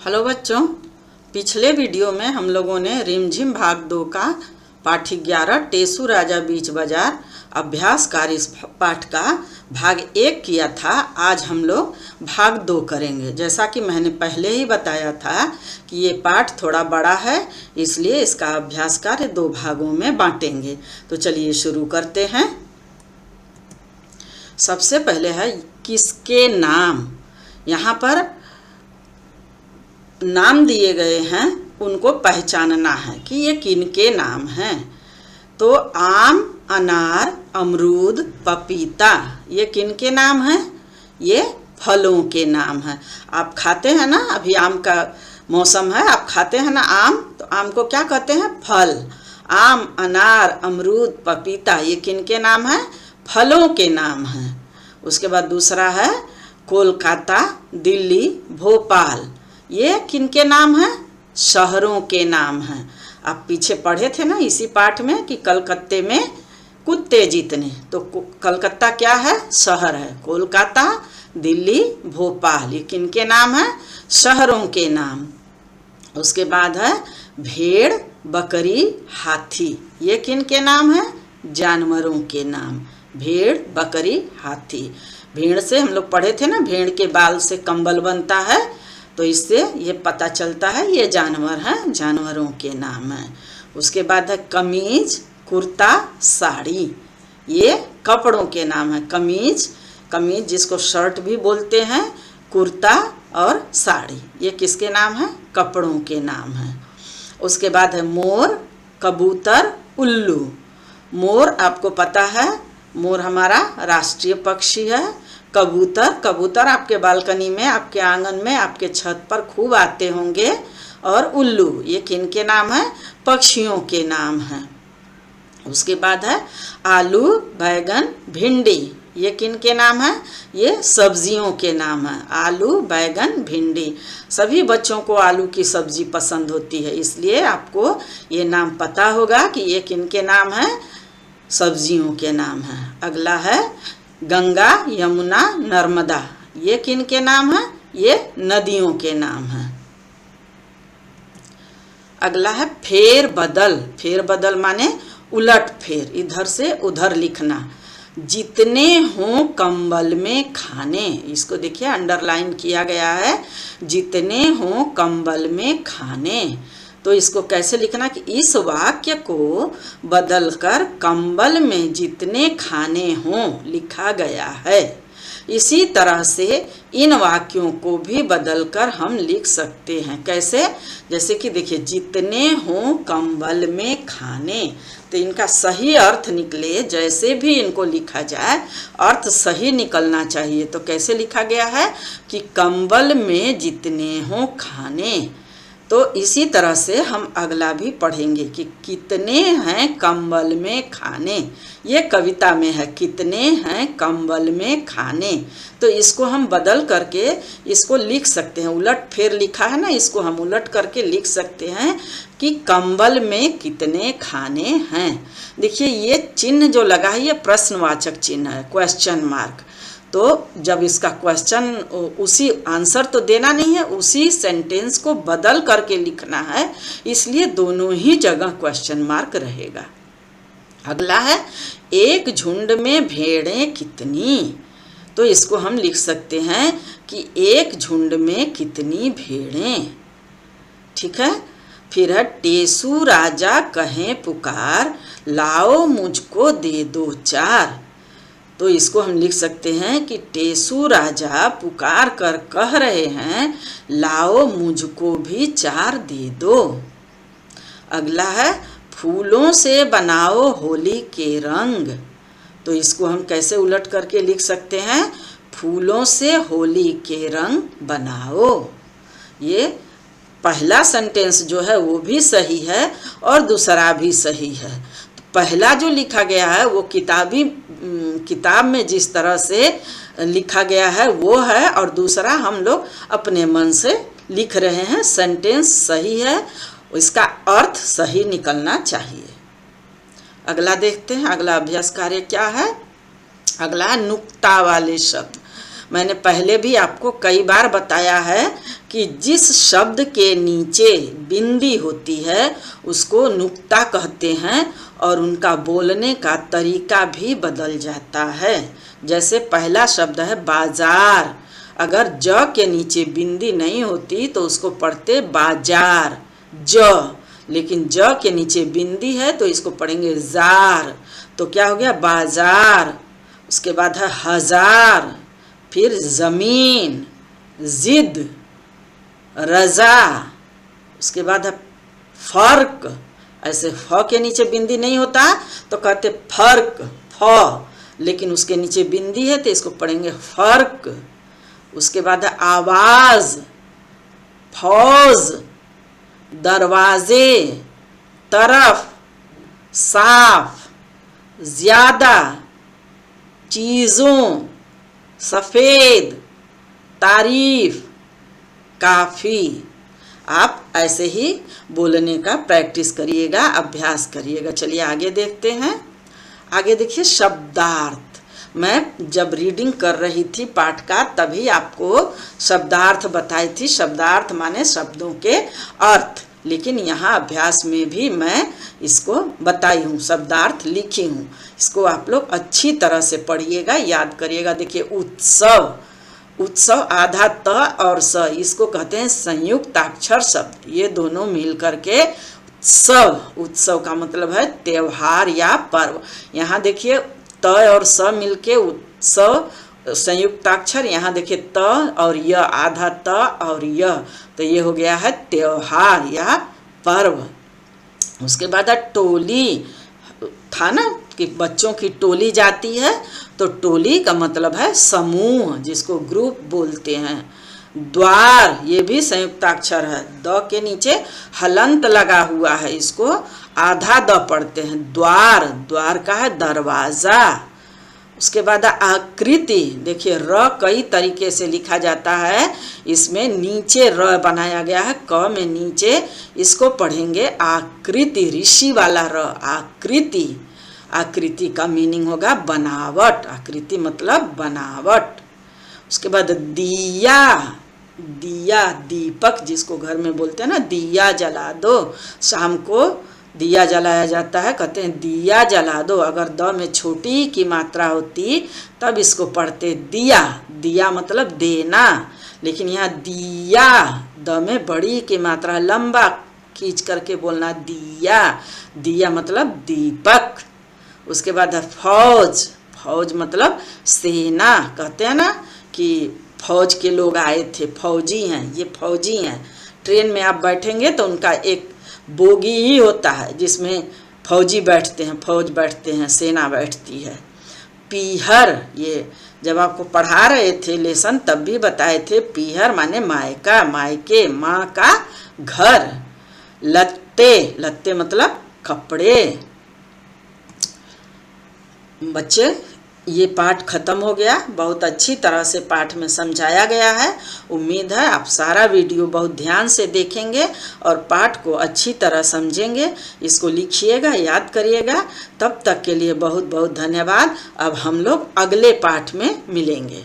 Hello बच्चों, पिछले video में हम लोगों ने रिमझिम भाग 2 का पाठ 11 टेसू राजा बीच बाजार अभ्यास कार्य इस पाठ का भाग 1 किया था। आज हम लोग भाग 2 करेंगे। जैसा कि मैंने पहले ही बताया था कि ये पाठ थोड़ा बड़ा है, इसलिए इसका अभ्यास कार्य 2 भागों में बांटेंगे। तो चलिए शुरू करते हैं। सबसे पहले है किसके नाम। यहाँ पर नाम दिए गए हैं, उनको पहचानना है कि ये किनके नाम हैं। तो आम, अनार, अमरूद, पपीता, ये किनके नाम हैं? ये फलों के नाम हैं। आप खाते हैं ना, अभी आम का मौसम है, आप खाते हैं ना आम, तो आम को क्या कहते हैं? फल। आम, अनार, अमरूद, पपीता, ये किनके नाम हैं? फलों के नाम हैं। उसके बाद दूसरा है कोलकाता, दिल्ली, भोपाल, ये किनके नाम हैं? शहरों के नाम हैं। आप पीछे पढ़े थे ना इसी पाठ में कि कलकत्ते में कुत्ते जितने, तो कलकत्ता क्या है? शहर है। कोलकाता, दिल्ली, भोपाल, ये किनके नाम हैं? शहरों के नाम। उसके बाद है भेड़, बकरी, हाथी, ये किनके नाम हैं? जानवरों के नाम। भेड़, बकरी, हाथी। भेड़ से हम लोग पढ़े थे ना, भेड़ के बाल से कंबल बनता है, तो इससे ये पता चलता है ये जानवर हैं, जानवरों के नाम हैं। उसके बाद है कमीज, कुर्ता, साड़ी, ये कपड़ों के नाम है। कमीज, कमीज जिसको शर्ट भी बोलते हैं, कुर्ता और साड़ी, ये किसके नाम है? कपड़ों के नाम हैं। उसके बाद है मोर, कबूतर, उल्लू। मोर आपको पता है, मोर हमारा राष्ट्रीय पक्षी है। कबूतर, कबूतर आपके बालकनी में, आपके आंगन में, आपके छत पर खूब आते होंगे। और उल्लू, ये किनके नाम है? पक्षियों के नाम हैं। उसके बाद है आलू, बैगन, भिंडी, ये किनके नाम है? ये सब्जियों के नाम है। आलू, बैगन, भिंडी, सभी बच्चों को आलू की सब्जी पसंद होती है, इसलिए आपको ये नाम पता होगा कि ये किनके नाम है? सब्जियों के नाम है। अगला है गंगा, यमुना, नर्मदा, ये किनके नाम है? ये नदियों के नाम हैं। अगला है फेर बदल। फेर बदल माने उलट फेर, इधर से उधर लिखना। जितने हों कंबल में खाने, इसको देखिए अंडरलाइन किया गया है, जितने हों कंबल में खाने। तो इसको कैसे लिखना कि इस वाक्य को बदलकर कंबल में जितने खाने हों लिखा गया है। इसी तरह से इन वाक्यों को भी बदलकर हम लिख सकते हैं। कैसे? जैसे कि देखिए, जितने हों कंबल में खाने, तो इनका सही अर्थ निकले, जैसे भी इनको लिखा जाए अर्थ सही निकलना चाहिए। तो कैसे लिखा गया है कि कंबल में जितने हों खाने। तो इसी तरह से हम अगला भी पढ़ेंगे कि कितने हैं कंबल में खाने, ये कविता में है, कितने हैं कंबल में खाने। तो इसको हम बदल करके इसको लिख सकते हैं, उलट फेर लिखा है ना, इसको हम उलट करके लिख सकते हैं कि कंबल में कितने खाने हैं। देखिए ये चिन्ह जो लगा है, ये प्रश्नवाचक चिन्ह है, क्वेश्चन मार्क। तो जब इसका क्वेश्चन, उसी आंसर तो देना नहीं है, उसी सेंटेंस को बदल करके लिखना है, इसलिए दोनों ही जगह क्वेश्चन मार्क रहेगा। अगला है एक झुंड में भेड़ें कितनी। तो इसको हम लिख सकते हैं कि एक झुंड में कितनी भेड़ें। ठीक है। फिर है टेसू राजा कहें पुकार, लाओ मुझको दे दो चार। तो इसको हम लिख सकते हैं कि टेसू राजा पुकार कर कह रहे हैं, लाओ मुझको भी 4 दे दो। अगला है फूलों से बनाओ होली के रंग। तो इसको हम कैसे उलट करके लिख सकते हैं? फूलों से होली के रंग बनाओ। ये पहला सेंटेंस जो है वो भी सही है और दूसरा भी सही है। तो पहला जो लिखा गया है वो किताब में जिस तरह से लिखा गया है वो है, और दूसरा हम लोग अपने मन से लिख रहे हैं। सेंटेंस सही है, इसका अर्थ सही निकलना चाहिए। अगला देखते हैं, अगला अभ्यास कार्य क्या है। अगला है नुक्ता वाले शब्द। मैंने पहले भी आपको कई बार बताया है कि जिस शब्द के नीचे बिंदी होती है उसको नुक्ता कहते हैं और उनका बोलने का तरीका भी बदल जाता है। जैसे पहला शब्द है बाजार, अगर ज के नीचे बिंदी नहीं होती तो उसको पढ़ते बाजार ज, लेकिन ज के नीचे बिंदी है तो इसको पढ़ेंगे जार, तो क्या हो गया बाजार। उसके बाद है हजार, फिर जमीन, जिद, रजा। उसके बाद है फर्क, ऐसे फ के नीचे बिंदी नहीं होता तो कहते फर्क फ, लेकिन उसके नीचे बिंदी है तो इसको पढ़ेंगे फर्क। उसके बाद है आवाज, फौज, दरवाजे, तरफ, साफ, ज्यादा, चीज़ों, सफ़ेद, तारीफ, काफ़ी। आप ऐसे ही बोलने का प्रैक्टिस करिएगा, अभ्यास करिएगा। चलिए आगे देखते हैं। आगे देखिए शब्दार्थ। मैं जब रीडिंग कर रही थी पाठ का तभी आपको शब्दार्थ बताई थी। शब्दार्थ माने शब्दों के अर्थ, लेकिन यहाँ अभ्यास में भी मैं इसको बताई हूँ, शब्दार्थ लिखी हूँ। इसको आप लोग अच्छी तरह से पढ़िएगा, याद करिएगा। देखिए उत्सव, उत्सव आधा त और स, इसको कहते हैं संयुक्ताक्षर शब्द। ये दोनों मिल करके उत्सव, उत्सव का मतलब है त्योहार या पर्व। यहाँ देखिए त और स मिलके उत्सव संयुक्ताक्षर, यहाँ देखिए त और य, आधा त और य, तो ये हो गया है त्योहार या पर्व। उसके बाद है टोली, था ना कि बच्चों की टोली जाती है, तो टोली का मतलब है समूह, जिसको ग्रुप बोलते हैं। द्वार, ये भी संयुक्ताक्षर है, द के नीचे हलंत लगा हुआ है, इसको आधा द पढ़ते हैं। द्वार, द्वार का है दरवाजा। उसके बाद आकृति, देखिए र कई तरीके से लिखा जाता है, इसमें नीचे र बनाया गया है, क में नीचे, इसको पढ़ेंगे आकृति, ऋषि वाला र, आकृति। आकृति का मीनिंग होगा बनावट, आकृति मतलब बनावट। उसके बाद दिया, दिया दीपक जिसको घर में बोलते हैं ना, दिया जला दो, शाम को दिया जलाया जाता है, कहते हैं दिया जला दो। अगर द में छोटी की मात्रा होती तब इसको पढ़ते दिया, दिया मतलब देना, लेकिन यहाँ दिया, द में बड़ी की मात्रा, लंबा खींच करके बोलना दिया, दिया मतलब दीपक। उसके बाद है फौज, फौज मतलब सेना, कहते हैं ना कि फौज के लोग आए थे, फौजी हैं, ये फौजी हैं। ट्रेन में आप बैठेंगे तो उनका एक बोगी ही होता है जिसमें फौजी बैठते हैं, फौज बैठते हैं, सेना बैठती है। पीहर, ये जब आपको पढ़ा रहे थे लेसन तब भी बताए थे, पीहर माने मायका, मायके, माँ का घर। लत्ते, लत्ते मतलब कपड़े। बच्चे ये पाठ खत्म हो गया, बहुत अच्छी तरह से पाठ में समझाया गया है। उम्मीद है आप सारा वीडियो बहुत ध्यान से देखेंगे और पाठ को अच्छी तरह समझेंगे। इसको लिखिएगा, याद करिएगा। तब तक के लिए बहुत बहुत धन्यवाद। अब हम लोग अगले पाठ में मिलेंगे।